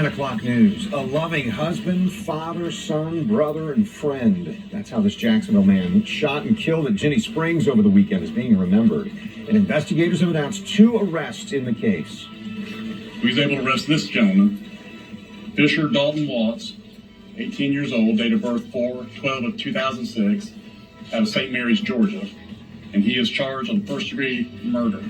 10 o'clock news. A loving husband, father, son, brother, and friend. That's how this Jacksonville man shot and killed at Ginnie Springs over the weekend is being remembered. And investigators have announced 2 arrests in the case. We was able to arrest this gentleman, Fisher Dalton Watts, 18 years old, date of birth 4/12/2006, out of St. Mary's, Georgia. And he is charged on first-degree murder.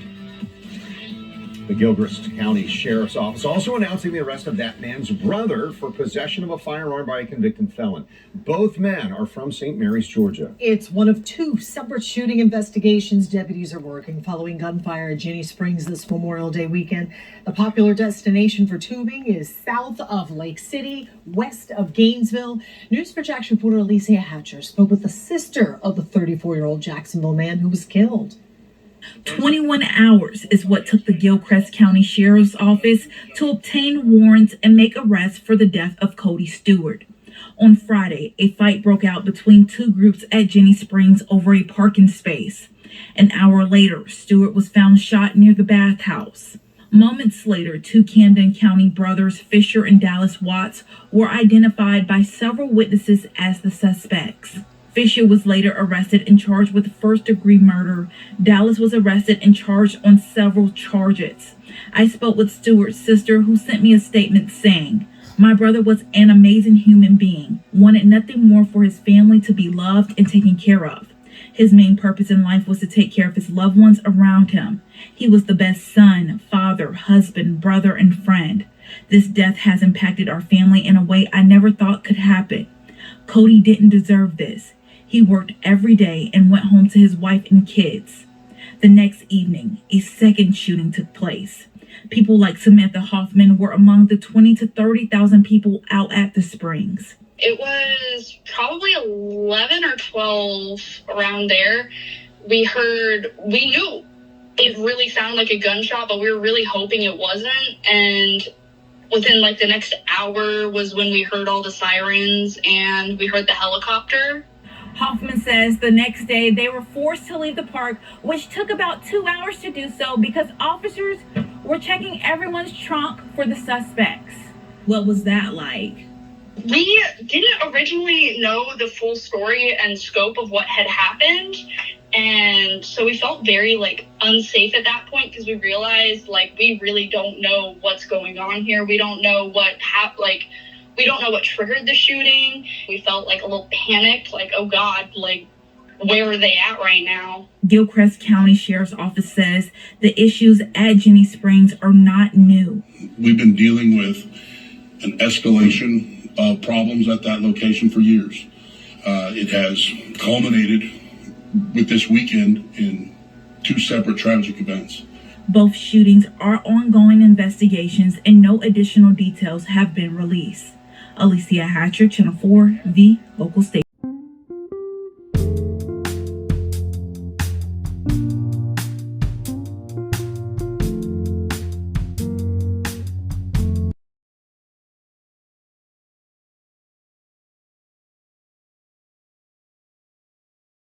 The Gilchrist County Sheriff's Office also announcing the arrest of that man's brother for possession of a firearm by a convicted felon. Both men are from St. Mary's, Georgia. It's one of 2 separate shooting investigations deputies are working following gunfire at Ginnie Springs this Memorial Day weekend. The popular destination for tubing is south of Lake City, west of Gainesville. News4Jax reporter Alicia Hatcher spoke with the sister of the 34-year-old Jacksonville man who was killed. 21 hours is what took the Gilchrist County Sheriff's Office to obtain warrants and make arrests for the death of Cody Stewart. On Friday, a fight broke out between 2 groups at Ginnie Springs over a parking space. An hour later, Stewart was found shot near the bathhouse. Moments later, 2 Camden County brothers, Fisher and Dallas Watts, were identified by several witnesses as the suspects. Fisher was later arrested and charged with first-degree murder. Dallas was arrested and charged on several charges. I spoke with Stewart's sister, who sent me a statement saying, "My brother was an amazing human being, wanted nothing more for his family to be loved and taken care of. His main purpose in life was to take care of his loved ones around him. He was the best son, father, husband, brother, and friend. This death has impacted our family in a way I never thought could happen. Cody didn't deserve this. He worked every day and went home to his wife and kids." The next evening, a second shooting took place. People like Samantha Hoffman were among the 20 to 30,000 people out at the Springs. It was probably 11 or 12 around there. We knew it really sounded like a gunshot, but we were really hoping it wasn't. And within like the next hour was when we heard all the sirens and we heard the helicopter. Hoffman says the next day they were forced to leave the park, which took about 2 hours to do so because officers were checking everyone's trunk for the suspects. What was that like? We didn't originally know the full story and scope of what had happened. And so we felt very unsafe at that point because we realized we really don't know what's going on here. We don't know what we don't know what triggered the shooting. We felt a little panicked, oh God, where are they at right now? Gilchrist County Sheriff's Office says the issues at Ginnie Springs are not new. We've been dealing with an escalation of problems at that location for years. It has culminated with this weekend in 2 separate tragic events. Both shootings are ongoing investigations and no additional details have been released. Alicia Hatcher, Channel 4, the local station.